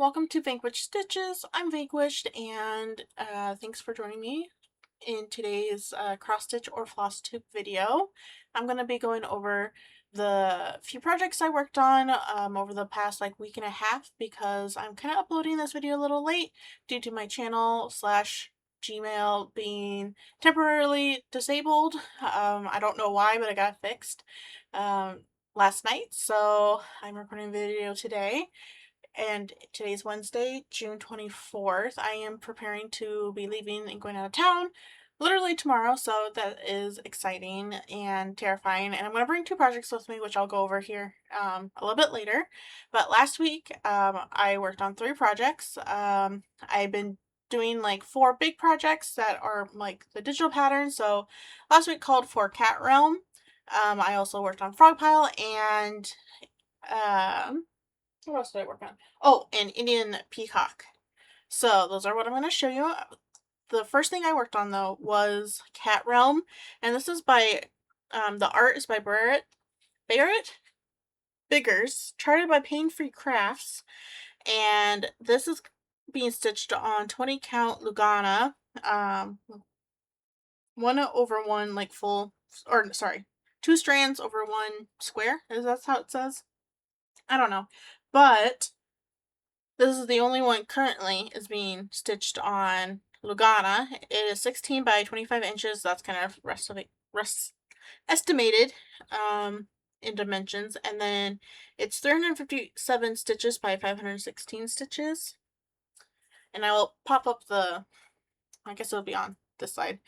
welcome to Vanquished Stitches. I'm Vanquished, and thanks for joining me in today's cross stitch or floss tube video. I'm going to be going over the few projects I worked on over the past week and a half because I'm kind of uploading this video a little late due to my channel slash Gmail being temporarily disabled. I don't know why, but it got fixed last night, so I'm recording a video today. And today's Wednesday, June 24th. I am preparing to be leaving and going out of town literally tomorrow, so that is exciting and terrifying. And I'm going to bring two projects with me, which I'll go over here a little bit later. But last week, I worked on 3 projects. I've been doing 4 big projects that are the digital pattern. So last week called for Cat Realm. I also worked on Frog Pile and what else did I work on? Oh, and Indian Peacock. So those are what I'm going to show you. The first thing I worked on, though, was Cat Realm. And this is by, the art is by Barrett Biggers, charted by Pain Free Crafts. And this is being stitched on 20 count Lugana. 1/1, full, or sorry, 2 strands over 1 square. Is that how it says? I don't know. But this is the only one currently is being stitched on Lugana. It is 16 by 25 inches. That's kind of estimated in dimensions. And then it's 357 stitches by 516 stitches. And I will pop up the, I guess it'll be on this side,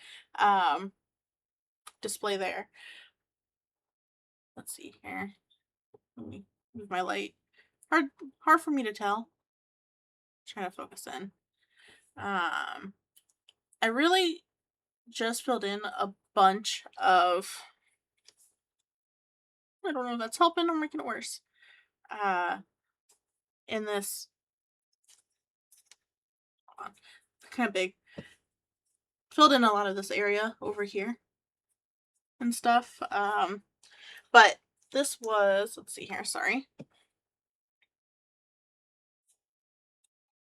display there. Let's see here. Let me move my light. Hard for me to tell. Trying to focus in. I really just filled in a bunch of, I don't know if that's helping or making it worse, in this, kind of big, filled in a lot of this area over here and stuff, but this was, let's see here, sorry,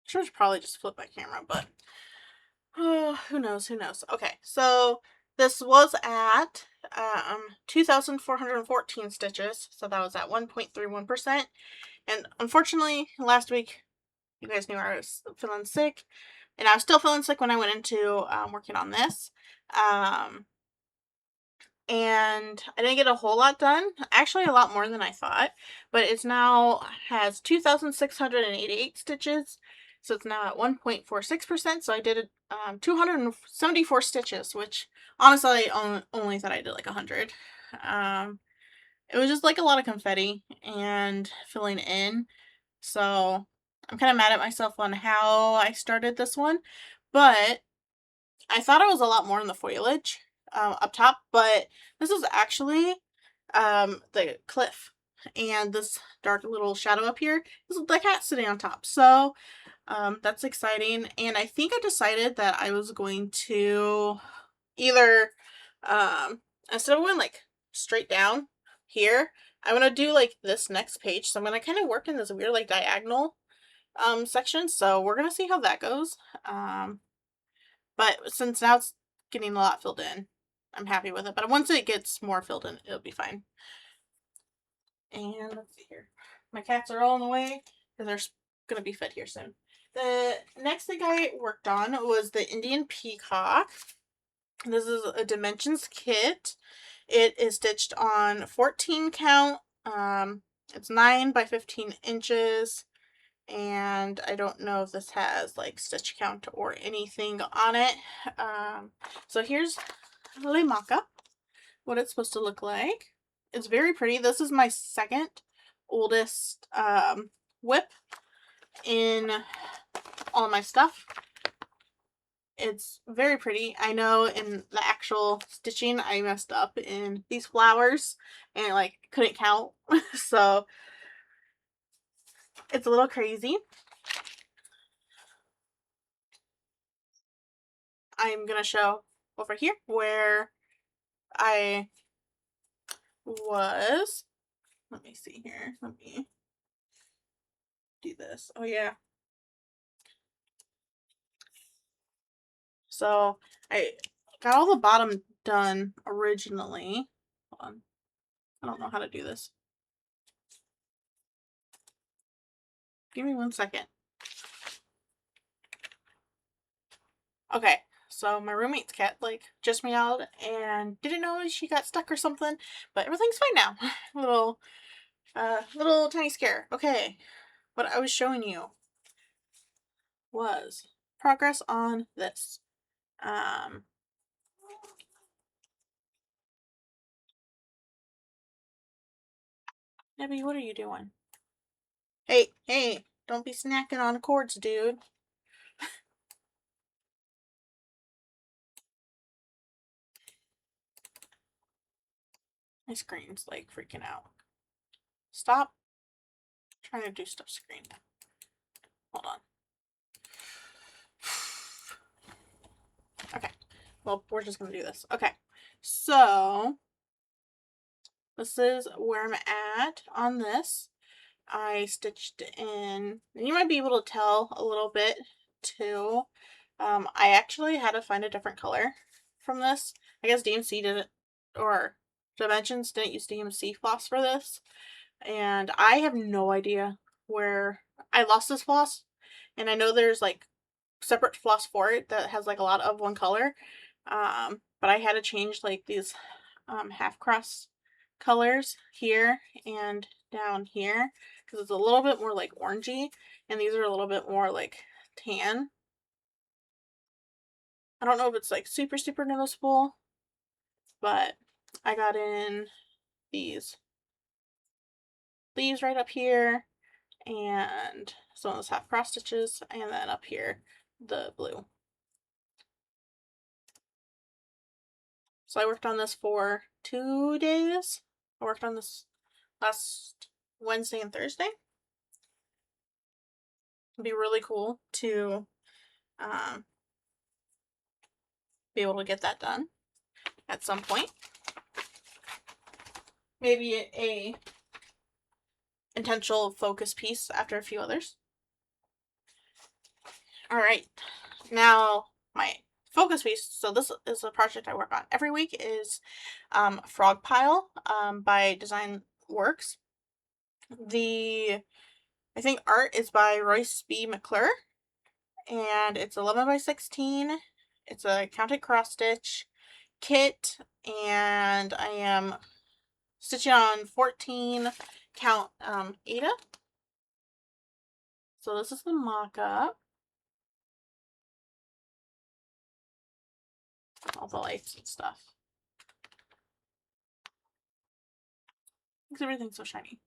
should probably just flip my camera, but who knows. Okay, so this was at 2,414 stitches, so that was at 1.31%. And unfortunately, last week, you guys knew I was feeling sick, and I was still feeling sick when I went into working on this. And I didn't get a whole lot done, actually a lot more than I thought, but it's now has 2,688 stitches, so it's now at 1.46%, so I did 274 stitches, which honestly I only thought I did 100. It was just a lot of confetti and filling in, so I'm kind of mad at myself on how I started this one, but I thought it was a lot more in the foliage up top, but this is actually the cliff, and this dark little shadow up here is the cat sitting on top, so that's exciting. And I think I decided that I was going to either instead of going straight down here, I'm going to do this next page, so I'm going to kind of work in this weird diagonal section, so we're going to see how that goes. But since now it's getting a lot filled in, I'm happy with it. But once it gets more filled in, it'll be fine. And let's see here. My cats are all in the way because they're going to be fed here soon. The next thing I worked on was the Indian Peacock. This is a dimensions kit. It is stitched on 14 count. It's 9 by 15 inches. And I don't know if this has stitch count or anything on it. So here's Le mock-up, what it's supposed to look like. It's very pretty. This is my second oldest whip in all my stuff. It's very pretty. I know in the actual stitching I messed up in these flowers and couldn't count. So it's a little crazy. I'm gonna show over here where I was. Let me see here. Let me do this. Oh yeah. So I got all the bottom done originally. Hold on. I don't know how to do this. Give me 1 second. Okay, so my roommate's cat like just meowed and didn't know she got stuck or something, but everything's fine now. Little tiny scare. Okay, what I was showing you was progress on this. Nebby, what are you doing? Hey, don't be snacking on cords, dude. My screen's like freaking out. Stop trying to do stuff screen. Hold on. Okay. Well, we're just gonna do this. Okay. So this is where I'm at on this. I stitched in, and you might be able to tell a little bit too. I actually had to find a different color from this. I guess DMC didn't, or Dimensions didn't use DMC floss for this. And I have no idea where I lost this floss. And I know there's like separate floss for it that has like a lot of one color. But I had to change like these half cross colors here and down here because it's a little bit more like orangey, and these are a little bit more like tan. I don't know if it's like super noticeable, but I got in these leaves right up here and some of those half cross stitches, and then up here the blue. So I worked on this for 2 days. I worked on this last Wednesday and Thursday. It'd be really cool to be able to get that done at some point. Maybe a intentional focus piece after a few others. All right, now my focus piece. So this is a project I work on every week. Is Frog Pile by Design Works. I think art is by Royce B. McClure, and it's 11 by 16. It's a counted cross stitch kit, and I am stitching on 14 count Ada. So this is the mock-up. All the lights and stuff. Makes everything so shiny.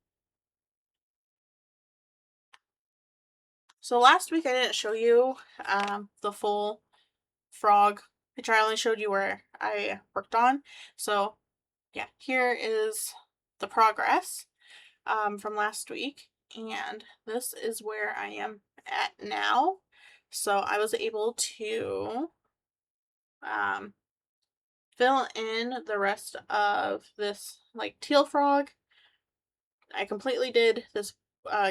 So last week I didn't show you the full frog picture. I only showed you where I worked on. So yeah, here is the progress from last week, and this is where I am at now. So I was able to fill in the rest of this like teal frog. I completely did this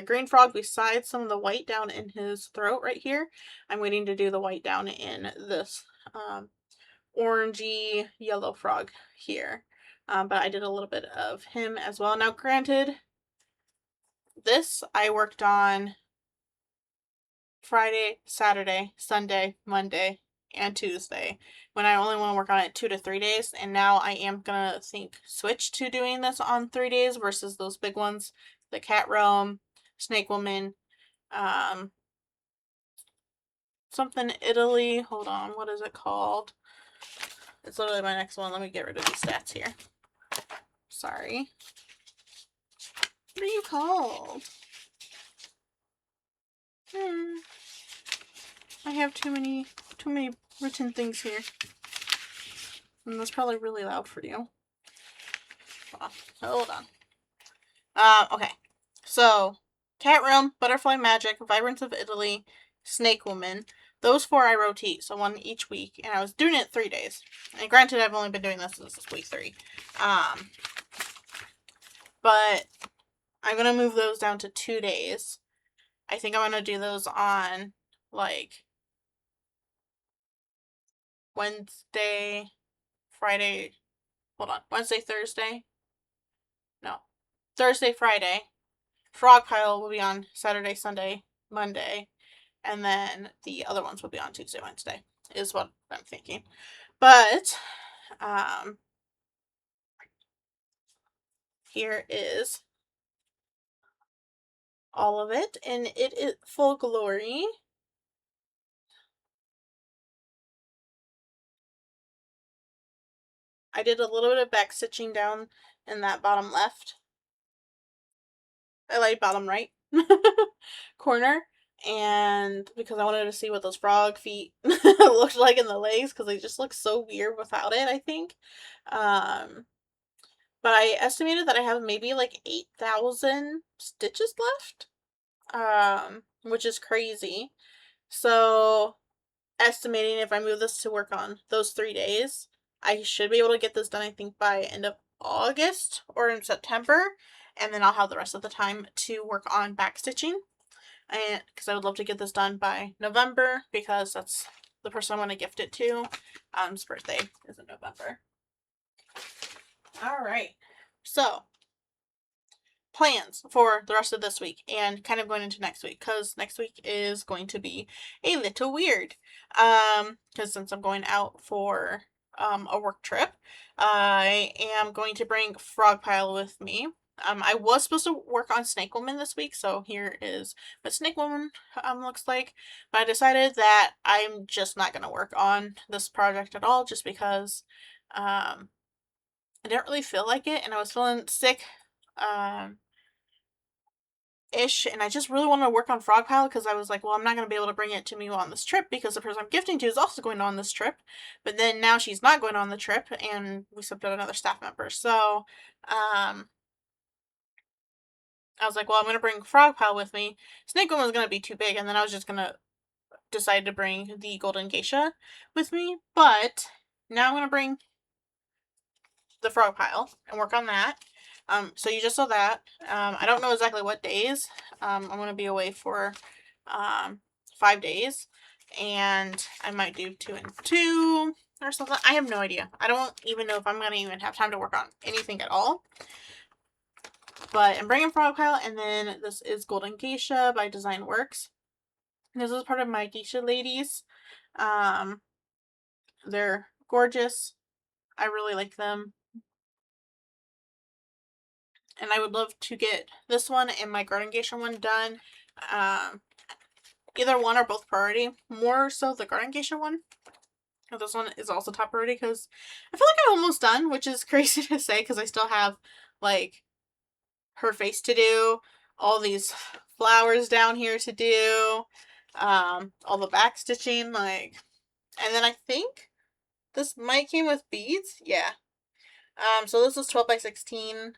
green frog besides some of the white down in his throat right here. I'm waiting to do the white down in this orangey yellow frog here. But I did a little bit of him as well. Now granted, this I worked on Friday, Saturday, Sunday, Monday, and Tuesday when I only want to work on it 2 to 3 days, and now I am gonna switch to doing this on 3 days versus those big ones, the Cat Realm, Snake Woman, something Italy. Hold on, what is it called? It's literally my next one. Let me get rid of these stats here. Sorry. What are you called? I have too many written things here. And that's probably really loud for you. Hold on. Okay. So, Cat Realm, Butterfly Magic, Vibrance of Italy, Snake Woman. Those 4 I rotate, so one each week. And I was doing it 3 days. And granted, I've only been doing this since week 3. But I'm going to move those down to 2 days. I think I'm going to do those on, like, Wednesday, Friday, hold on, Wednesday, Thursday, no, Thursday, Friday. Frog Pile will be on Saturday, Sunday, Monday, and then the other ones will be on Tuesday, Wednesday, is what I'm thinking. But, here is all of it, and it is full glory. I did a little bit of back stitching down in that bottom left. I like bottom right corner, and because I wanted to see what those frog feet looked like in the legs, because they just look so weird without it, I think. But I estimated that I have maybe like 8,000 stitches left, which is crazy. So, estimating if I move this to work on those 3 days, I should be able to get this done, I think, by end of August or in September, and then I'll have the rest of the time to work on back stitching, and because I would love to get this done by November, because that's the person I want to gift it to. His birthday is in November. All right, so plans for the rest of this week and kind of going into next week, because next week is going to be a little weird, because since I'm going out for a work trip, I am going to bring Frog Pile with me. I was supposed to work on Snake Woman this week, so here is what Snake Woman looks like, but I decided that I'm just not going to work on this project at all, just because I didn't really feel like it, and I was feeling sick ish, and I just really wanted to work on Frog Pile, because I was like, well, I'm not going to be able to bring it to me on this trip because the person I'm gifting to is also going on this trip, but then now she's not going on the trip, and we subbed out another staff member, so I was like, well, I'm going to bring Frog Pile with me. Snake Woman was going to be too big, and then I was just going to decide to bring the Golden Geisha with me, but now I'm going to bring the Frog Pile and work on that. So you just saw that. I don't know exactly what days. I'm going to be away for 5 days, and I might do 2 and 2 or something. I have no idea. I don't even know if I'm going to even have time to work on anything at all. But I'm bringing Frog Pile, and then this is Golden Geisha by Design Works. This is part of my Geisha ladies. They're gorgeous. I really like them. And I would love to get this one and my Garden Geisha one done. Either one or both priority. More so the Garden Geisha one. This one is also top priority, because I feel like I'm almost done, which is crazy to say, because I still have, like, her face to do, all these flowers down here to do, all the back stitching, like, and then I think this might came with beads. Yeah. So this is 12 by 16,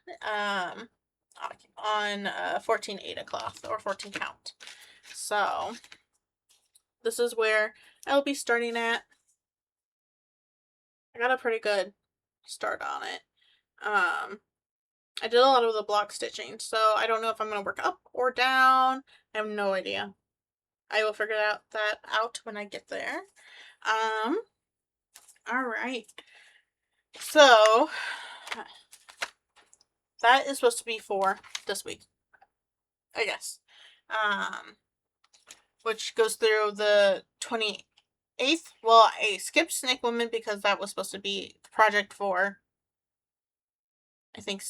on 14 Aida cloth, or 14 count. So this is where I'll be starting at. I got a pretty good start on it. I did a lot of the block stitching, so I don't know if I'm going to work up or down. I have no idea. I will figure that out when I get there. Alright. So, that is supposed to be for this week, I guess. Which goes through the 28th. Well, I skipped Snake Woman because that was supposed to be the project for, I think,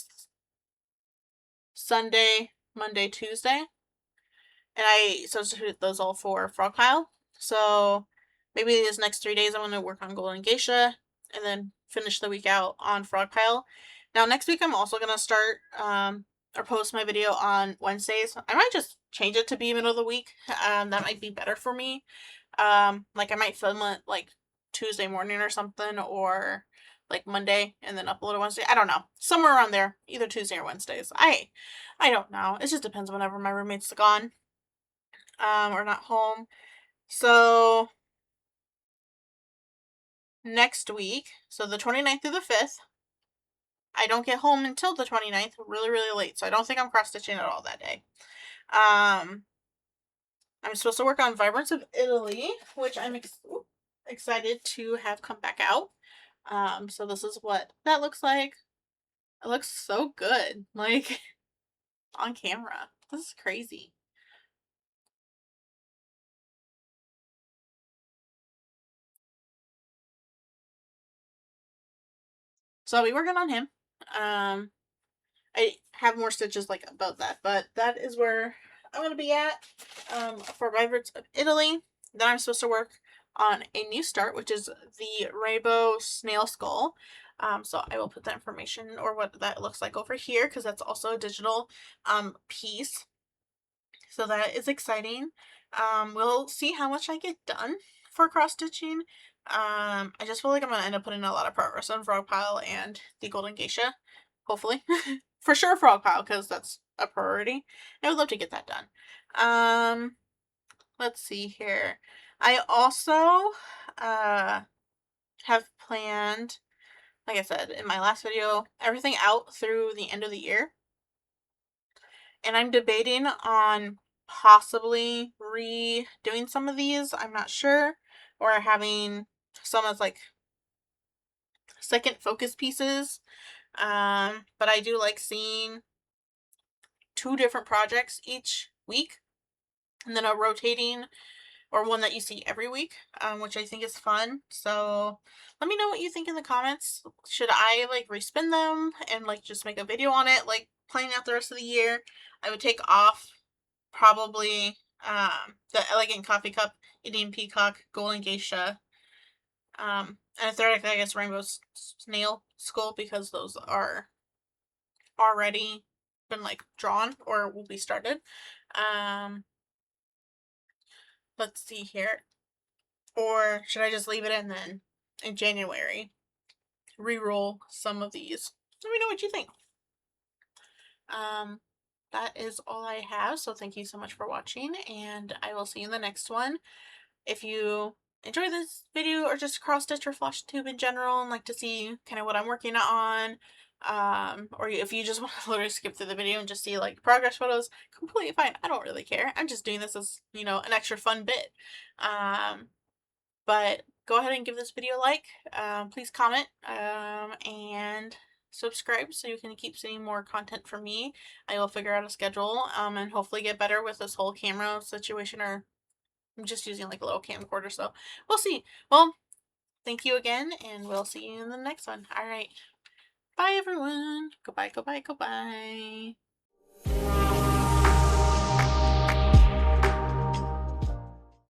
Sunday, Monday, Tuesday. And I substituted those all for Frog Pile. So maybe these next 3 days I'm going to work on Golden Geisha and then finish the week out on Frog Pile. Now next week I'm also going to start or post my video on Wednesdays. I might just change it to be middle of the week. That might be better for me. Like I might film it like Tuesday morning or something, or like Monday and then upload it Wednesday. I don't know. Somewhere around there. Either Tuesday or Wednesdays. I don't know. It just depends whenever my roommate's gone. Or not home. So next week, so the 29th through the 5th, I don't get home until the 29th, really, really late. So I don't think I'm cross-stitching at all that day. I'm supposed to work on Vibrance of Italy, which I'm excited to have come back out. So this is what that looks like. It looks so good, like on camera. This is crazy. So I'll be working on him. I have more stitches like about that, but that is where I'm gonna be at for Vibrance of Italy. Then I'm supposed to work on a new start, which is the Rainbow Snail Skull. So I will put that information or what that looks like over here because that's also a digital piece. So that is exciting. We'll see how much I get done for cross stitching. I just feel like I'm gonna end up putting a lot of progress on Frog Pile and the Golden Geisha. Hopefully. For sure Frog Pile, because that's a priority. I would love to get that done. Let's see here. I also have planned, like I said in my last video, everything out through the end of the year. And I'm debating on possibly redoing some of these. I'm not sure. Or having some as like second focus pieces. But I do like seeing 2 different projects each week. And then a rotating or one that you see every week, which I think is fun. So let me know what you think in the comments. Should I like respin them and like just make a video on it, like playing out the rest of the year? I would take off probably the Elegant Coffee Cup, Indian Peacock, Golden Geisha, and a third, I guess, Rainbow Snail Skull, because those are already been like drawn or will be started. Let's see here. Or should I just leave it and then in January re-roll some of these? Let me know what you think. That is all I have. So thank you so much for watching, and I will see you in the next one. If you enjoy this video or just cross stitch or flosstube in general and like to see kind of what I'm working on, or if you just want to literally skip through the video and just see like progress photos, completely fine. I don't really care. I'm just doing this as, you know, an extra fun bit. But go ahead and give this video a like. Please comment and subscribe so you can keep seeing more content from me. I will figure out a schedule and hopefully get better with this whole camera situation, or I'm just using like a little camcorder, so we'll see. Well, thank you again, and we'll see you in the next one. All right. Bye, everyone. Goodbye, goodbye, goodbye.